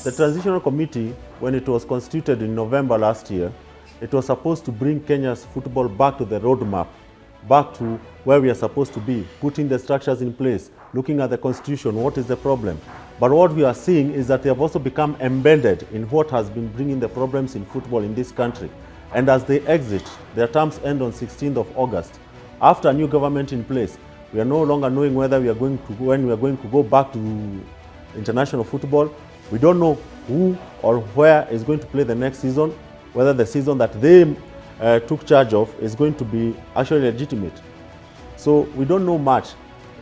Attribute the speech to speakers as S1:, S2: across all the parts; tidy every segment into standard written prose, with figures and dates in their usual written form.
S1: The Transitional Committee, when it was constituted in November last year, it was supposed to bring Kenya's football back to the roadmap, back to where we are supposed to be, putting the structures in place, looking at the constitution, what is the problem. But what we are seeing is that they have also become embedded in what has been bringing the problems in football in this country. And as they exit, their terms end on 16th of August. After a new government in place, we are no longer knowing whether we are going to, when we are going to go back to international football. We don't know who or where is going to play the next season, whether the season that they took charge of is going to be actually legitimate. So we don't know much.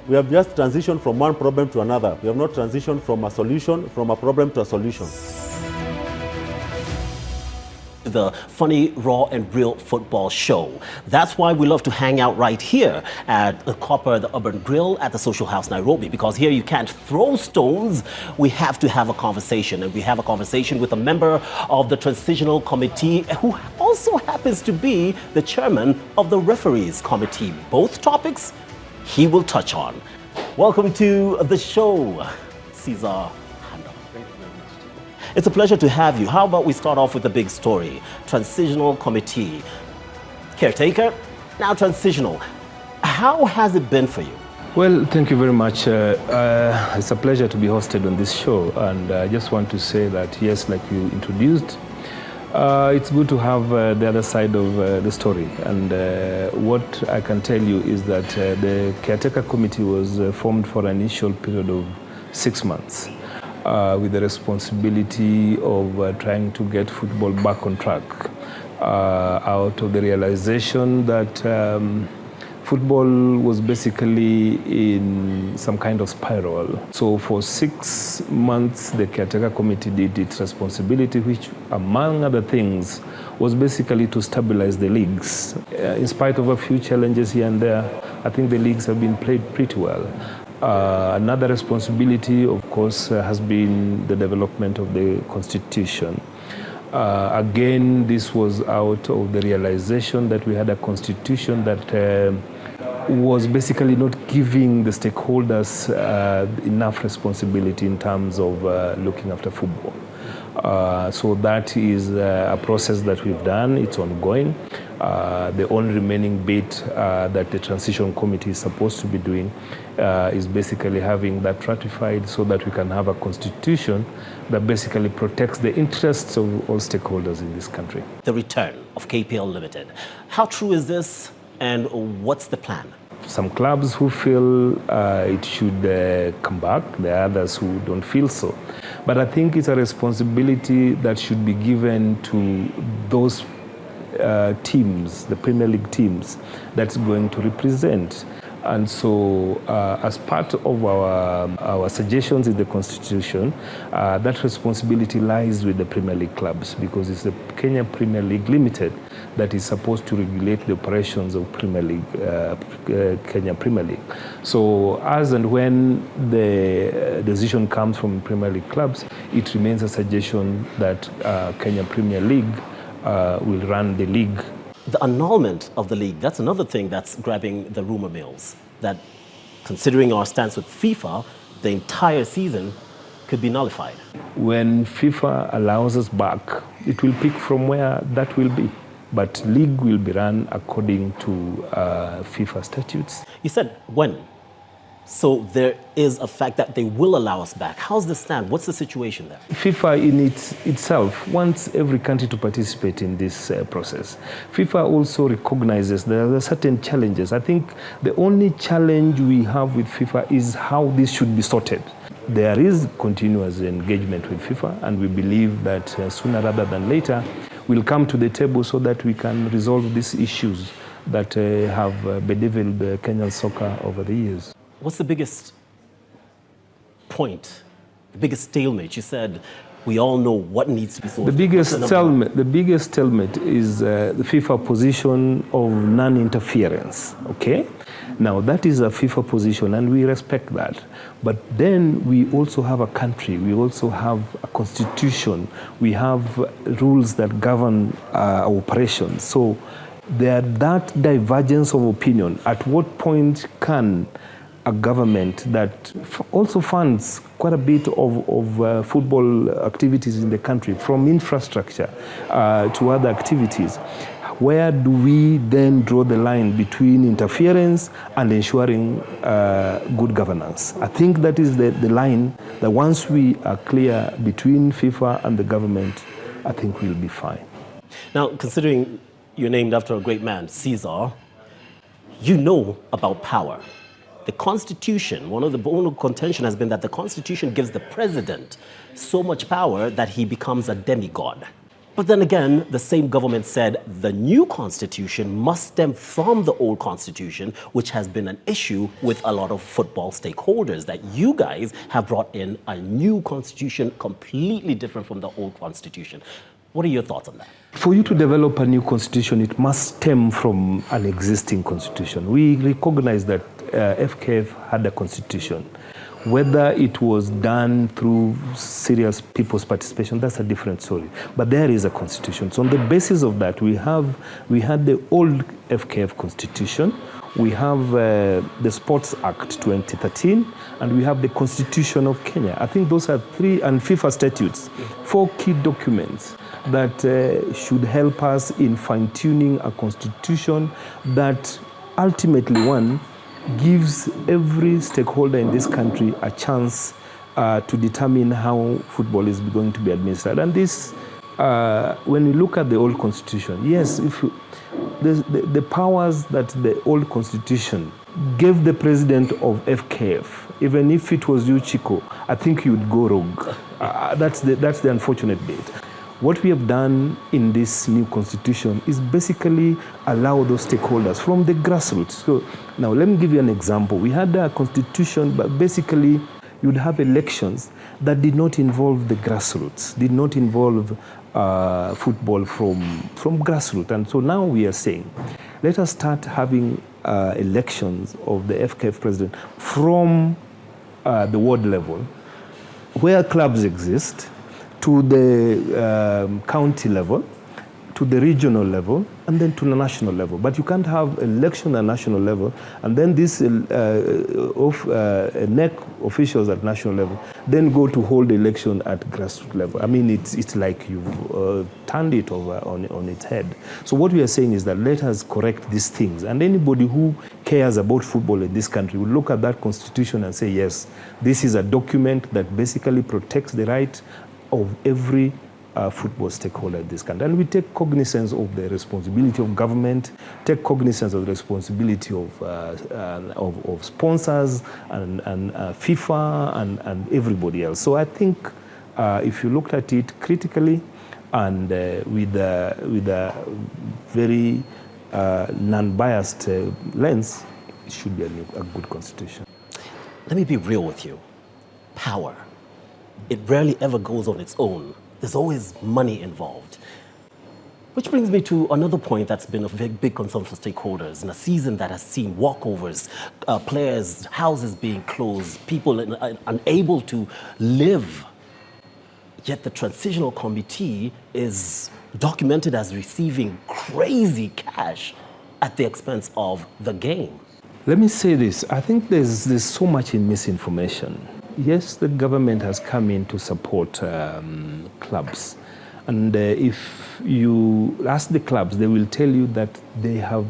S1: We have just transitioned from one problem to another. We have not transitioned from a solution, from a problem to a solution.
S2: The funny, raw, and real football show. That's why we love to hang out right here at the Copper, the Urban Grill at the Social House, Nairobi, because here you can't throw stones. We have to have a conversation, and we have a conversation with a member of the Transitional Committee who also happens to be the chairman of the Referees Committee. Both topics he will touch on. Welcome to the show, Caesar Handa. It's a pleasure to have you. How about we start off with the big story? Transitional Committee. Caretaker, now Transitional. How has it been for you?
S3: Well, thank you very much. It's a pleasure to be hosted on this show. And I just want to say that, yes, like you introduced, it's good to have the other side of the story. And what I can tell you is that the Caretaker Committee was formed for an initial period of 6 months. With the responsibility of trying to get football back on track, out of the realization that football was basically in some kind of spiral. So for 6 months, the Caretaker Committee did its responsibility, which, among other things, was basically to stabilize the leagues. In spite of a few challenges here and there, I think the leagues have been played pretty well. Another responsibility, of course, has been the development of the Constitution. Again, this was out of the realization that we had a Constitution that was basically not giving the stakeholders enough responsibility in terms of looking after football. So that is a process that we've done. It's ongoing. The only remaining bit that the Transition Committee is supposed to be doing is basically having that ratified so that we can have a constitution that basically protects the interests of all stakeholders in this country.
S2: The return of KPL Limited. How true is this, and what's the plan?
S3: Some clubs who feel it should come back, there are others who don't feel so. But I think it's a responsibility that should be given to those teams, the Premier League teams, that's going to represent. And so as part of our suggestions in the Constitution, that responsibility lies with the Premier League clubs, because it's the Kenya Premier League Limited that is supposed to regulate the operations of Premier League, Kenya Premier League. So as and when the decision comes from Premier League clubs, it remains a suggestion that Kenya Premier League will run the league.
S2: The annulment of the league, that's another thing that's grabbing the rumor mills, that considering our stance with FIFA, the entire season could be nullified.
S3: When FIFA allows us back, it will pick from where that will be. But league will be run according to FIFA statutes.
S2: You said when? So there is a fact that they will allow us back. How's this stand? What's the situation there?
S3: FIFA in itself wants every country to participate in this process. FIFA also recognizes there are certain challenges. I think the only challenge we have with FIFA is how this should be sorted. There is continuous engagement with FIFA, and we believe that sooner rather than later, we'll come to the table so that we can resolve these issues that have bedeviled Kenyan soccer over the years.
S2: What's the biggest point, the biggest stalemate? You said we all know what needs to be solved.
S3: The biggest stalemate is the FIFA position of non-interference, okay? Now, that is a FIFA position, and we respect that. But then we also have a country, we also have a constitution, we have rules that govern our operations. So that divergence of opinion, at what point can a government that also funds quite a bit of football activities in the country, from infrastructure to other activities. Where do we then draw the line between interference and ensuring good governance? I think that is the line that once we are clear between FIFA and the government, I think we'll be fine.
S2: Now, considering you're named after a great man, Caesar, you know about power. The Constitution, one of the bone of contention has been that the Constitution gives the president so much power that he becomes a demigod. But then again, the same government said the new Constitution must stem from the old Constitution, which has been an issue with a lot of football stakeholders, that you guys have brought in a new Constitution completely different from the old Constitution. What are your thoughts on that?
S3: For you to develop a new constitution, it must stem from an existing constitution. We recognize that FKF had a constitution. Whether it was done through serious people's participation, that's a different story. But there is a constitution. So on the basis of that, we had the old FKF constitution, we have the Sports Act 2013, and we have the Constitution of Kenya. I think those are three, and FIFA statutes, 4 key documents that should help us in fine-tuning a constitution that ultimately, one, gives every stakeholder in this country a chance to determine how football is going to be administered. And this, when you look at the old constitution, yes, the powers that the old constitution gave the president of FKF, even if it was you, Chiko, I think you would go rogue. That's the unfortunate bit. What we have done in this new constitution is basically allow those stakeholders from the grassroots. So now let me give you an example. We had a constitution, but basically you'd have elections that did not involve the grassroots, did not involve football from grassroots. And so now we are saying, let us start having elections of the FKF president from the ward level, where clubs exist, to the county level, to the regional level, and then to the national level. But you can't have election at national level, and then this NEC officials at national level then go to hold election at grassroots level. I mean, it's like you've turned it over on its head. So what we are saying is that let us correct these things, and anybody who cares about football in this country will look at that constitution and say, yes, this is a document that basically protects the right of every football stakeholder in this country. And we take cognizance of the responsibility of government, take cognizance of the responsibility of sponsors and FIFA and everybody else. So I think if you looked at it critically and with a very non-biased lens, it should be a good constitution.
S2: Let me be real with you. Power. It rarely ever goes on its own. There's always money involved. Which brings me to another point that's been a big concern for stakeholders in a season that has seen walkovers, players' houses being closed, people unable to live. Yet the Transitional Committee is documented as receiving crazy cash at the expense of the game.
S3: Let me say this. I think there's so much in misinformation. Yes, the government has come in to support clubs. And if you ask the clubs, they will tell you that they have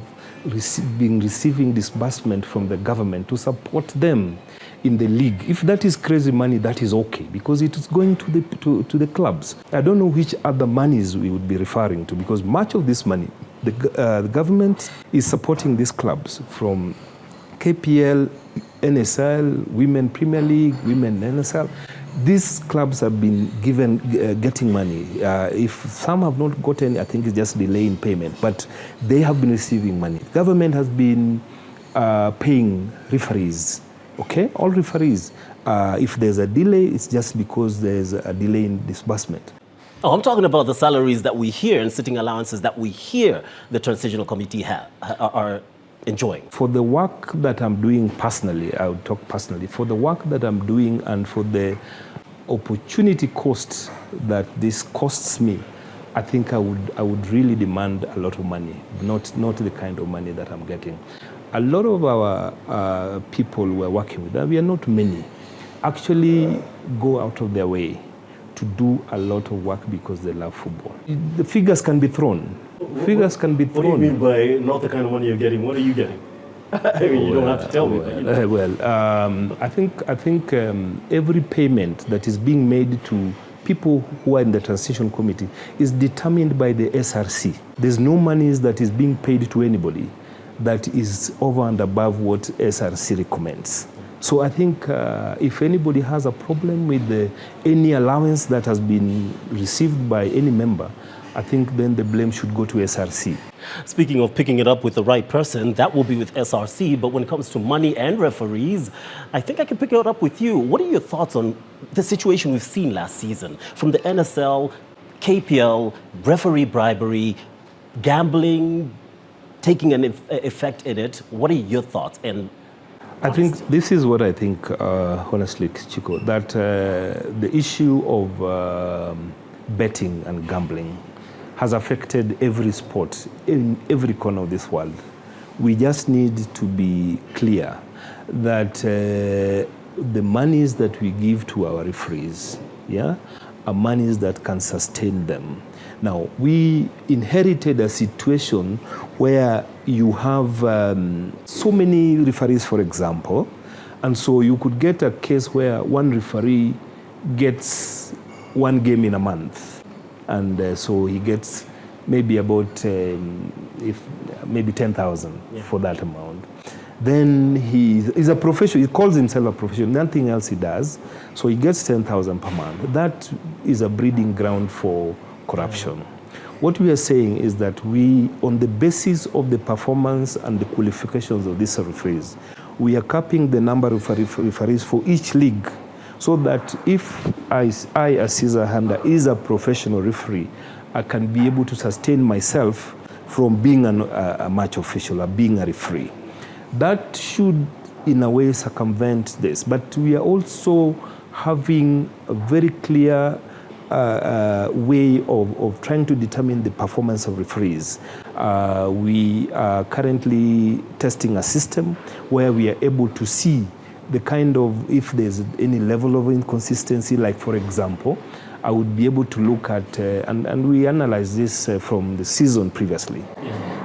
S3: been receiving disbursement from the government to support them in the league. If that is crazy money, that is okay, because it is going to the clubs. I don't know which other monies we would be referring to, because much of this money, the government is supporting these clubs from KPL, NSL, Women Premier League, Women NSL. These clubs have been getting money. If some have not gotten, I think it's just delay in payment, but they have been receiving money. Government has been paying referees, okay? All referees. If there's a delay, it's just because there's a delay in disbursement.
S2: Oh, I'm talking about the salaries that we hear and sitting allowances that we hear the Transitional Committee are enjoying.
S3: For the work that I'm doing personally, I would talk personally, for the work that I'm doing and for the opportunity cost that this costs me, I think I would really demand a lot of money, not the kind of money that I'm getting. a lot of our people we're working with, and we are not many, actually go out of their way to do a lot of work because they love football. The figures can be thrown. Figures can be thrown.
S2: What do you mean by not the kind of money you're getting? What are you getting? I mean, you don't have to tell me.
S3: I think every payment that is being made to people who are in the transition committee is determined by the SRC. There's no money that is being paid to anybody that is over and above what SRC recommends. So I think if anybody has a problem with any allowance that has been received by any member, I think then the blame should go to SRC.
S2: Speaking of picking it up with the right person, that will be with SRC. But when it comes to money and referees, I think I can pick it up with you. What are your thoughts on the situation we've seen last season? From the NSL, KPL, referee bribery, gambling, taking an effect in it. What are your thoughts? And
S3: I think this is what I think, honestly, Chiko, that the issue of betting and gambling has affected every sport in every corner of this world. We just need to be clear that the monies that we give to our referees, are monies that can sustain them. Now, we inherited a situation where you have so many referees, for example, and so you could get a case where one referee gets one game in a month, and so he gets maybe about maybe 10,000 for that amount. Then he's a professional. He calls himself a professional. Nothing else he does. So he gets 10,000 per month. That is a breeding ground for corruption. What we are saying is that we, on the basis of the performance and the qualifications of these referees, we are capping the number of referees for each league, so that if I as Caesar Handa, is a professional referee, I can be able to sustain myself from being a match official or being a referee. That should, in a way, circumvent this. But we are also having a very clear way of trying to determine the performance of referees. We are currently testing a system where we are able to see the kind of, if there's any level of inconsistency, like for example, I would be able to look at, and we analyzed this from the season previously,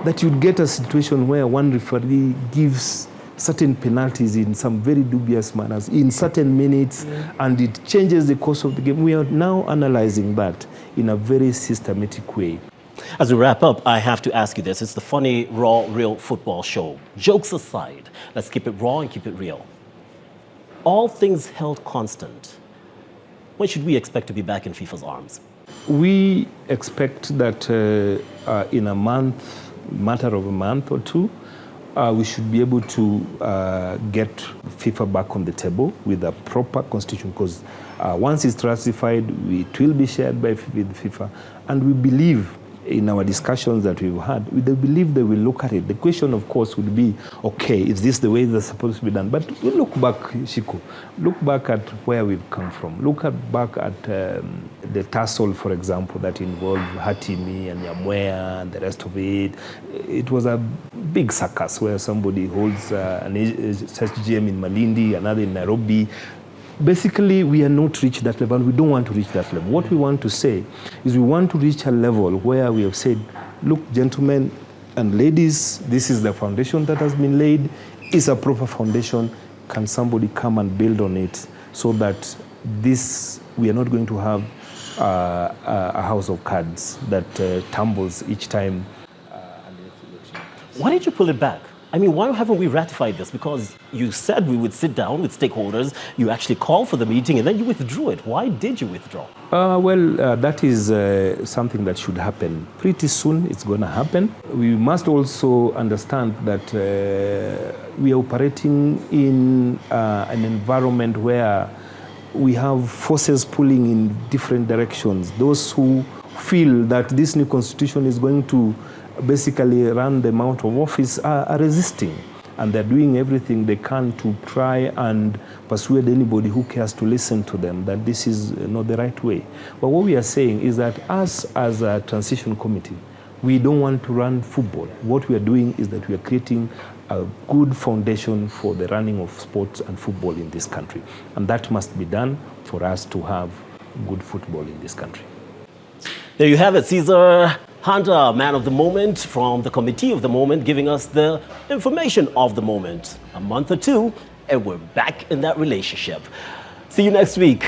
S3: that you'd get a situation where one referee gives certain penalties in some very dubious manners in certain minutes, and it changes the course of the game. We are now analyzing that in a very systematic way.
S2: As we wrap up, I have to ask you this. It's the funny, raw, real football show. Jokes aside, let's keep it raw and keep it real. All things held constant, when should we expect to be back in FIFA's arms?
S3: We expect that in a matter of a month or two, we should be able to get FIFA back on the table with a proper constitution, because once it's ratified, it will be shared with FIFA, and we believe in our discussions that we've had, we believe they will look at it. The question, of course, would be, okay, is this the way that's supposed to be done? But we look back, Chiko, look back at where we've come from. Look back at the tussle, for example, that involved Hatimi and Yamwea and the rest of it. It was a big circus where somebody holds an SGM in Malindi, another in Nairobi. Basically, we are not reached that level, and we don't want to reach that level. What we want to say is we want to reach a level where we have said, look, gentlemen and ladies, this is the foundation that has been laid. It's a proper foundation. Can somebody come and build on it so that we are not going to have a house of cards that tumbles each time.
S2: Why did you pull it back? I mean, why haven't we ratified this? Because you said we would sit down with stakeholders, you actually called for the meeting, and then you withdrew it. Why did you withdraw?
S3: That is something that should happen. Pretty soon it's going to happen. We must also understand that we are operating in an environment where we have forces pulling in different directions. Those who feel that this new constitution is going to basically run them out of office are resisting, and they're doing everything they can to try and persuade anybody who cares to listen to them that this is not the right way. But what we are saying is that us as a transition committee, we don't want to run football. What we are doing is that we are creating a good foundation for the running of sports and football in this country. And that must be done for us to have good football in this country.
S2: There you have it, Caesar Handa, man of the moment from the committee of the moment, giving us the information of the moment. A month or two, and we're back in that relationship. See you next week.